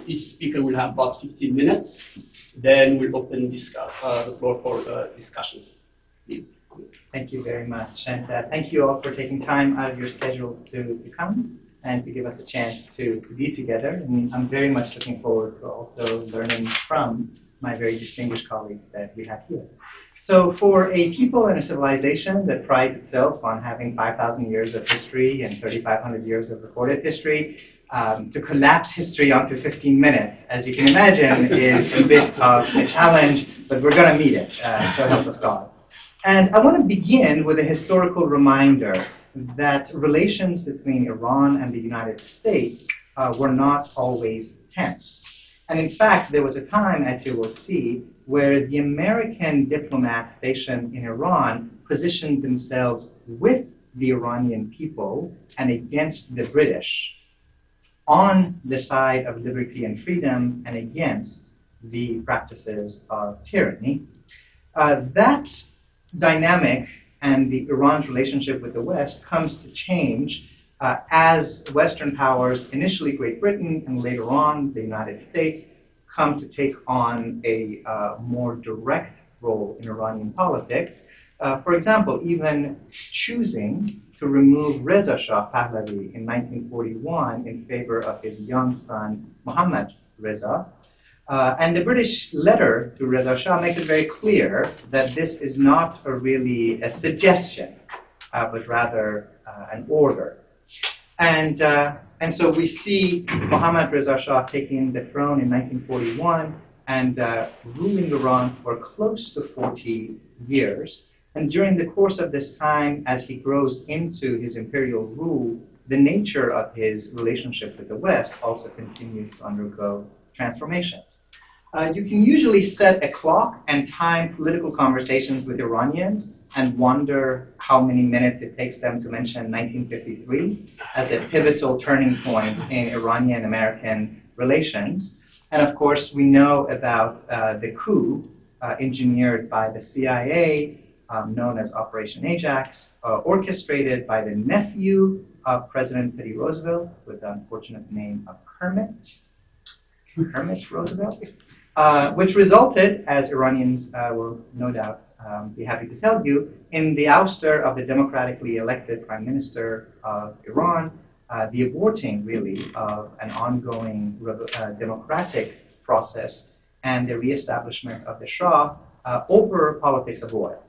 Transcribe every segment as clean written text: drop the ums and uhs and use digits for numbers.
Each speaker will have about 15 minutes. Then we'll open the floor for discussion. Please. Thank you very much. And thank you all for taking time out of your schedule to come and to give us a chance to be together. And I'm very much looking forward to also learning from my very distinguished colleagues that we have here. So for a people and a civilization that prides itself on having 5,000 years of history and 3,500 years of recorded history, to collapse history onto 15 minutes, as you can imagine, is a bit of a challenge, but we're going to meet it, so help us God. And I want to begin with a historical reminder that relations between Iran and the United States were not always tense. And in fact, there was a time, as you will see, where the American diplomats stationed in Iran positioned themselves with the Iranian people and against the British on the side of liberty and freedom and against the practices of tyranny. That dynamic and the Iran's relationship with the West comes to change as Western powers, initially Great Britain and later on the United States, come to take on a more direct role in Iranian politics. For example, even choosing to remove Reza Shah Pahlavi in 1941 in favor of his young son, Mohammad Reza. And the British letter to Reza Shah makes it very clear that this is not really a suggestion, but rather an order. And so we see Mohammad Reza Shah taking the throne in 1941 and ruling Iran for close to 40 years. And during the course of this time, as he grows into his imperial rule, the nature of his relationship with the West also continues to undergo transformations. You can usually set a clock and time political conversations with Iranians and wonder how many minutes it takes them to mention 1953 as a pivotal turning point in Iranian-American relations. And of course, we know about the coup engineered by the CIA, known as Operation Ajax, orchestrated by the nephew of President Teddy Roosevelt with the unfortunate name of Kermit Roosevelt, which resulted, as Iranians will no doubt be happy to tell you, in the ouster of the democratically elected Prime Minister of Iran, the aborting, really, of an ongoing democratic process and the reestablishment of the Shah over politics of oil.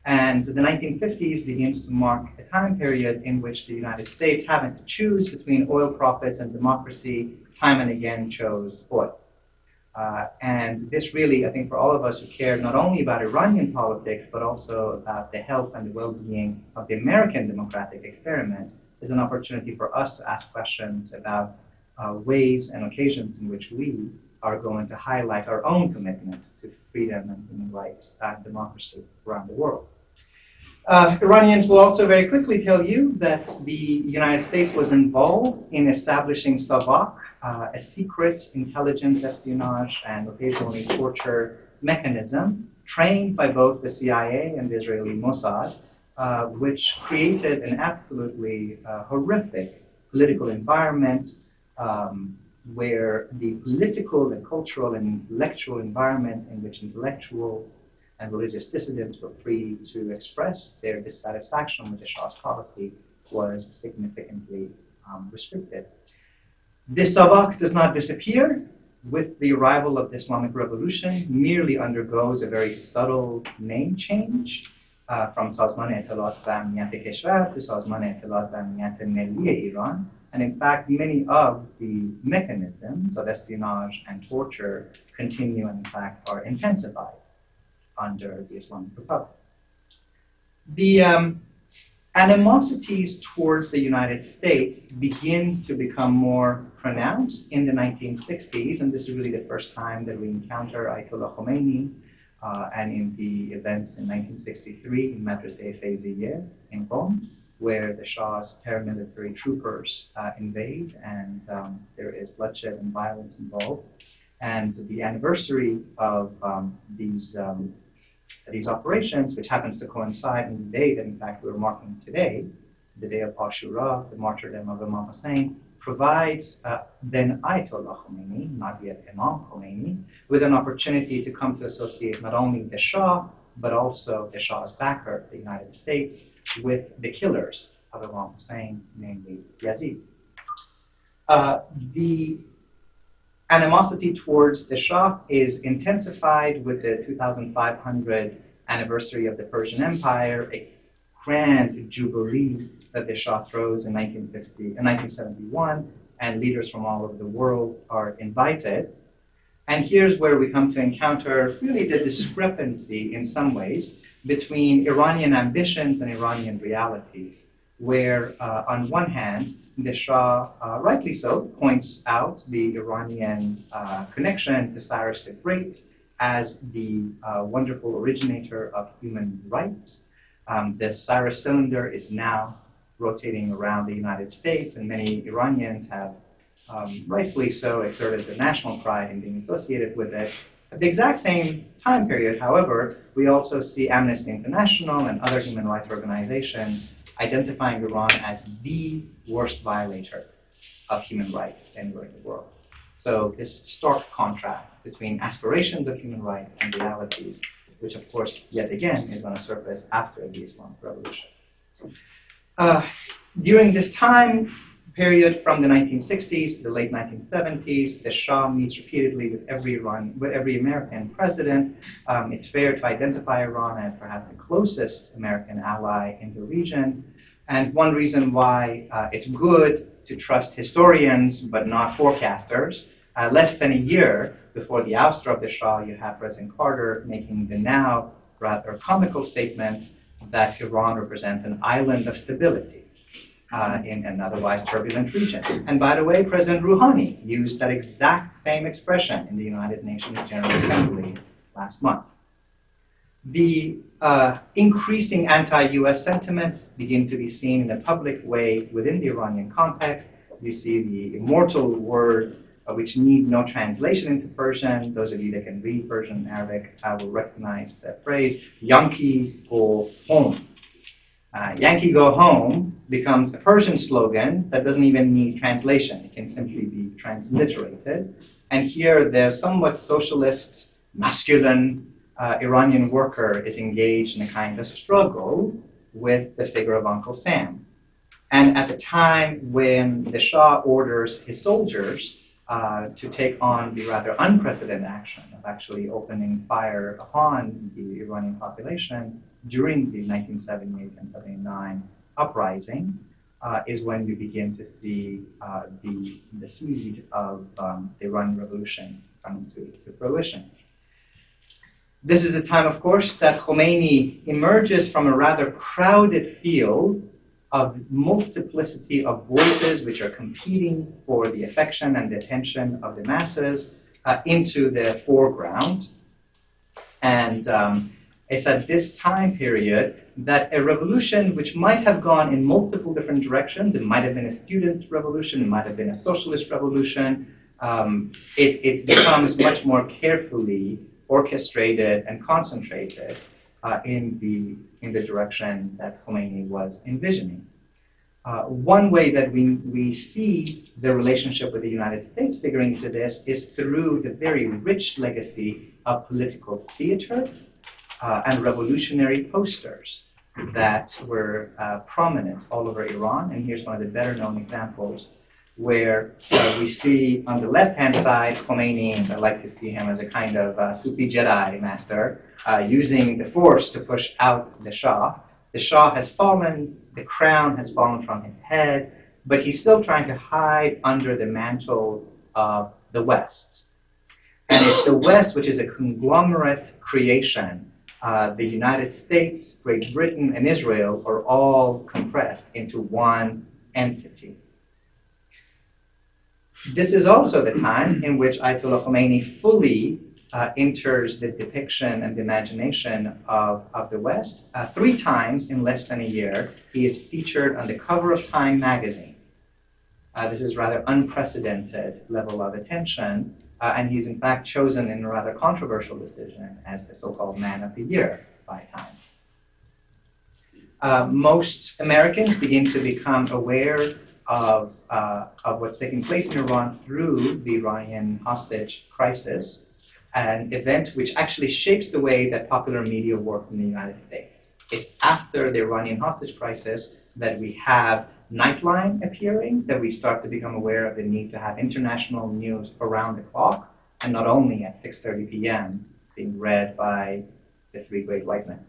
And the 1950s begins to mark a time period in which the United States, having to choose between oil profits and democracy, time and again chose oil. And this really, I think, for all of us who care not only about Iranian politics, but also about the health and the well-being of the American democratic experiment, is an opportunity for us to ask questions about ways and occasions in which we are going to highlight our own commitment to freedom and human rights and democracy around the world. Iranians will also very quickly tell you that the United States was involved in establishing SAVAK, a secret intelligence, espionage, and occasionally torture mechanism trained by both the CIA and the Israeli Mossad, which created an absolutely horrific political environment where the political and cultural and intellectual environment in which intellectual and religious dissidents were free to express their dissatisfaction with the Shah's policy was significantly restricted. This SAVAK does not disappear with the arrival of the Islamic Revolution, merely undergoes a very subtle name change from Sazman Etelat va Amniyat Keshvar to Sazman Etelat va Amniyat Milliye Iran. And in fact, many of the mechanisms of espionage and torture continue and in fact are intensified under the Islamic Republic. The animosities towards the United States begin to become more pronounced in the 1960s, and this is really the first time that we encounter Ayatollah Khomeini and in the events in 1963 in Madrasa Feyziyeh in Qom, where the Shah's paramilitary troopers invade and there is bloodshed and violence involved. And the anniversary of these operations, which happens to coincide in the day that in fact we're marking today, the day of Ashura, the martyrdom of Imam Hussein, provides then Ayatollah Khomeini, not yet Imam Khomeini, with an opportunity to come to associate not only the Shah, but also the Shah's backer, the United States, with the killers of Imam Hussein, namely Yazid. The animosity towards the Shah is intensified with the 2500 anniversary of the Persian Empire, a grand jubilee that the Shah throws in 1971, and leaders from all over the world are invited. And here's where we come to encounter really the discrepancy in some ways between Iranian ambitions and Iranian realities, where on one hand, the Shah, rightly so, points out the Iranian connection to Cyrus the Great as the wonderful originator of human rights. The Cyrus cylinder is now rotating around the United States, and many Iranians have rightfully so exerted their national pride in being associated with it. At the exact same time period, however, we also see Amnesty International and other human rights organizations identifying Iran as the worst violator of human rights anywhere in the world. So this stark contrast between aspirations of human rights and realities, which of course, yet again, is going to surface after the Islamic Revolution. During this time period from the 1960s to the late 1970s, the Shah meets repeatedly with every American president. It's fair to identify Iran as perhaps the closest American ally in the region. And one reason why it's good to trust historians but not forecasters, less than a year before the ouster of the Shah, you have President Carter making the now rather comical statement that Iran represents an island of stability in an otherwise turbulent region. And by the way, President Rouhani used that exact same expression in the United Nations General Assembly last month. The increasing anti-US sentiment begin to be seen in a public way within the Iranian context. You see the immortal word which need no translation into Persian. Those of you that can read Persian and Arabic will recognize that phrase, Yankee go home. Yankee go home becomes a Persian slogan that doesn't even need translation. It can simply be transliterated. And here the somewhat socialist, masculine Iranian worker is engaged in a kind of struggle with the figure of Uncle Sam. And at the time when the Shah orders his soldiers to take on the rather unprecedented action of actually opening fire upon the Iranian population during the 1978 and 79 uprising, is when we begin to see the seed of the Iranian Revolution coming to fruition. This is the time, of course, that Khomeini emerges from a rather crowded field of multiplicity of voices which are competing for the affection and the attention of the masses into the foreground. And it's at this time period that a revolution which might have gone in multiple different directions, it might have been a student revolution, it might have been a socialist revolution, it becomes much more carefully orchestrated and concentrated in the direction that Khomeini was envisioning. One way that we see the relationship with the United States figuring into this is through the very rich legacy of political theater and revolutionary posters that were prominent all over Iran. And here's one of the better known examples where we see on the left-hand side Khomeini, and I like to see him as a kind of Sufi Jedi master, using the force to push out the Shah. The Shah has fallen, the crown has fallen from his head, but he's still trying to hide under the mantle of the West. And it's the West which is a conglomerate creation. The United States, Great Britain, and Israel are all compressed into one entity. This is also the time in which Ayatollah Khomeini fully enters the depiction and the imagination of the West. 3 times in less than a year, he is featured on the cover of Time magazine. This is rather unprecedented level of attention, and he's in fact chosen in a rather controversial decision as the so-called Man of the Year by Time. Most Americans begin to become aware of what's taking place in Iran through the Iranian hostage crisis, an event which actually shapes the way that popular media work in the United States. It's after the Iranian hostage crisis that we have Nightline appearing, that we start to become aware of the need to have international news around the clock, and not only at 6:30 p.m. being read by the three great white men.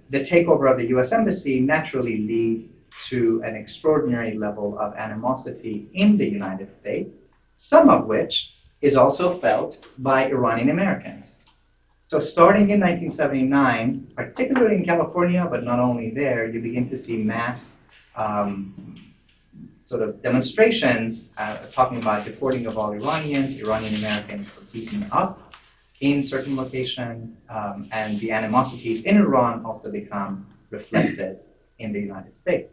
The takeover of the U.S. Embassy naturally leads to an extraordinary level of animosity in the United States, some of which is also felt by Iranian Americans. So starting in 1979, particularly in California, but not only there, you begin to see mass sort of demonstrations talking about deporting of all Iranians. Iranian Americans were beaten up in certain locations, and the animosities in Iran also become reflected in the United States.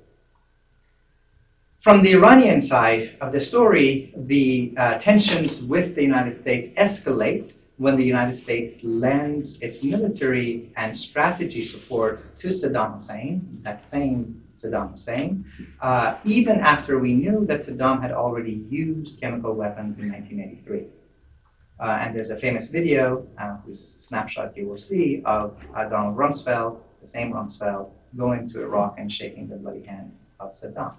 From the Iranian side of the story, the tensions with the United States escalate when the United States lends its military and strategy support to Saddam Hussein, that same Saddam Hussein, even after we knew that Saddam had already used chemical weapons in 1983. And there's a famous video, whose snapshot you will see, of Donald Rumsfeld, the same Rumsfeld, going to Iraq and shaking the bloody hand of Saddam.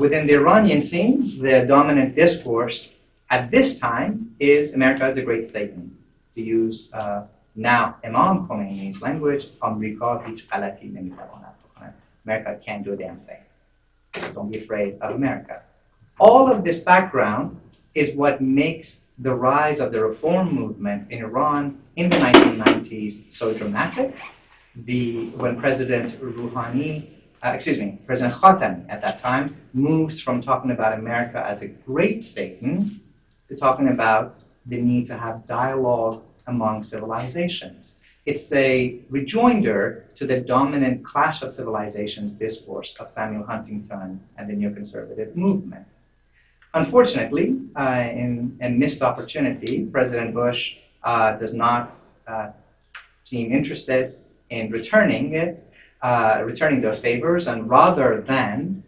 Within the Iranian scene, the dominant discourse at this time is America is a great Satan. To use now Imam Khomeini's language, America can't do a damn thing. So don't be afraid of America. All of this background is what makes the rise of the reform movement in Iran in the 1990s so dramatic. When President President Khatami at that time moves from talking about America as a great Satan to talking about the need to have dialogue among civilizations. It's a rejoinder to the dominant clash of civilizations discourse of Samuel Huntington and the neoconservative movement. Unfortunately, in a missed opportunity, President Bush does not seem interested in returning those favors, and rather than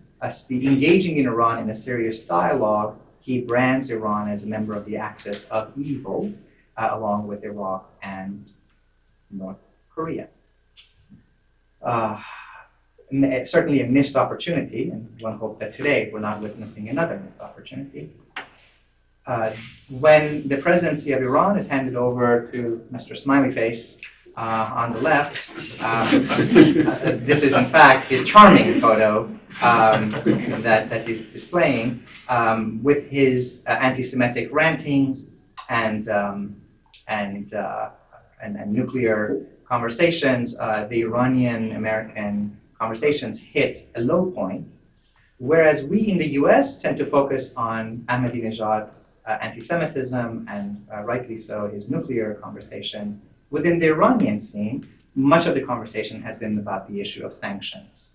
engaging in Iran in a serious dialogue, he brands Iran as a member of the axis of evil, along with Iraq and North Korea. Certainly a missed opportunity, and one hopes that today we're not witnessing another missed opportunity. When the presidency of Iran is handed over to Mr. Smiley Face on the left, this is in fact his charming photo that he's displaying with his anti-Semitic rantings and nuclear conversations. The Iranian-American conversations hit a low point, whereas we in the U.S. tend to focus on Ahmadinejad's anti-Semitism and rightly so his nuclear conversation. Within the Iranian scene, much of the conversation has been about the issue of sanctions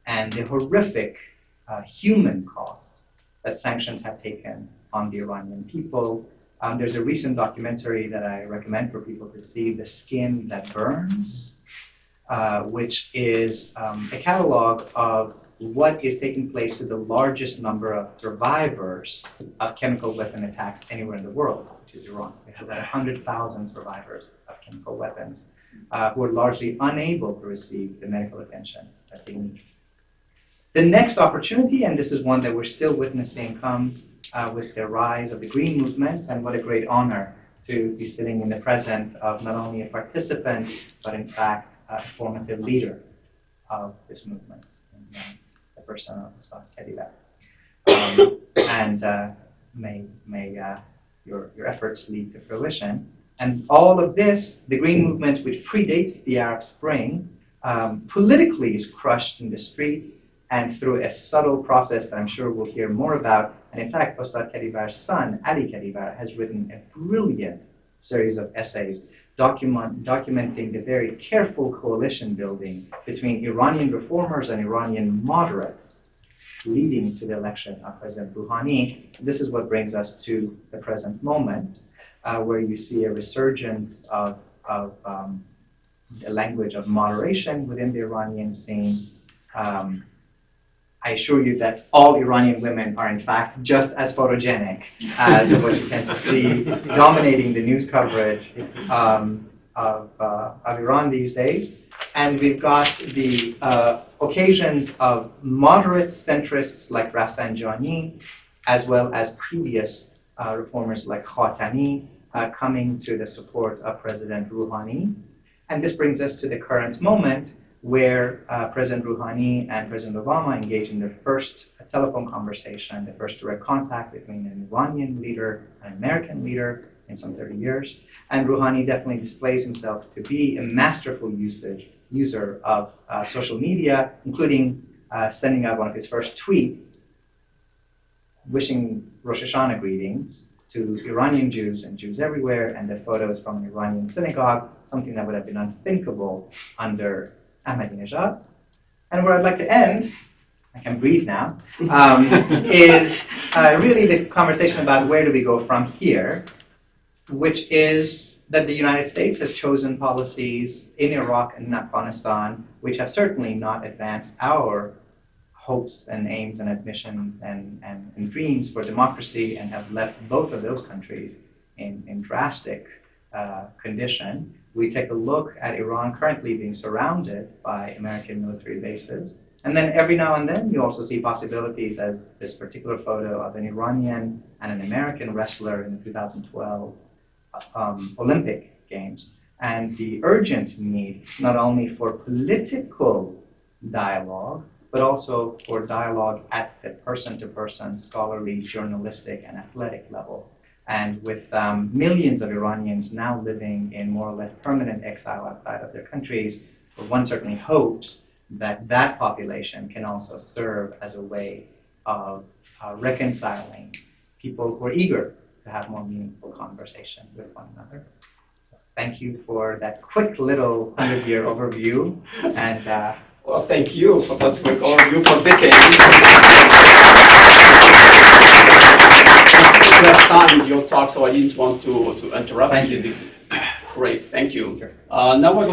and the horrific human cost that sanctions have taken on the Iranian people. There's a recent documentary that I recommend for people to see, The Skin That Burns, which is a catalog of what is taking place to the largest number of survivors of chemical weapon attacks anywhere in the world, which is Iran. We have about 100,000 survivors of chemical weapons who are largely unable to receive the medical attention that they need. The next opportunity, and this is one that we're still witnessing, comes with the rise of the Green Movement, and what a great honor to be sitting in the presence of not only a participant, but in fact a formative leader of this movement, the person of Ustaz Khadibar. May your efforts lead to fruition. And all of this, the Green Movement, which predates the Arab Spring, politically is crushed in the streets and through a subtle process that I'm sure we'll hear more about. And in fact, Ustad Khadibar's son, Ali Khadibar, has written a brilliant series of essays documenting the very careful coalition building between Iranian reformers and Iranian moderates leading to the election of President Rouhani. This is what brings us to the present moment, where you see a resurgence of the language of moderation within the Iranian scene, I assure you that all Iranian women are in fact just as photogenic as what you tend to see dominating the news coverage of Iran these days. And we've got the occasions of moderate centrists like Rafsanjani, as well as previous reformers like Khatami, coming to the support of President Rouhani. And this brings us to the current moment where President Rouhani and President Obama engage in their first telephone conversation, the first direct contact between an Iranian leader and an American leader in some 30 years. And Rouhani definitely displays himself to be a masterful user of social media, including sending out one of his first tweets, wishing Rosh Hashanah greetings to Iranian Jews and Jews everywhere, and the photos from an Iranian synagogue, something that would have been unthinkable under Ahmadinejad. And where I'd like to end, I can breathe now, is really the conversation about where do we go from here, which is that the United States has chosen policies in Iraq and in Afghanistan which have certainly not advanced our hopes and aims and ambitions and dreams for democracy, and have left both of those countries in drastic condition. We take a look at Iran currently being surrounded by American military bases. And then every now and then you also see possibilities, as this particular photo of an Iranian and an American wrestler in the 2012 Olympic Games, and the urgent need not only for political dialogue, but also for dialogue at the person-to-person, scholarly, journalistic, and athletic level. And with millions of Iranians now living in more or less permanent exile outside of their countries, one certainly hopes that that population can also serve as a way of reconciling people who are eager to have more meaningful conversation with one another. So thank you for that quick little 100-year overview. And well, thank you for that quick overview for decades. You have time in your talk, so I didn't want to interrupt. Thank you. Great, thank you. Now we're going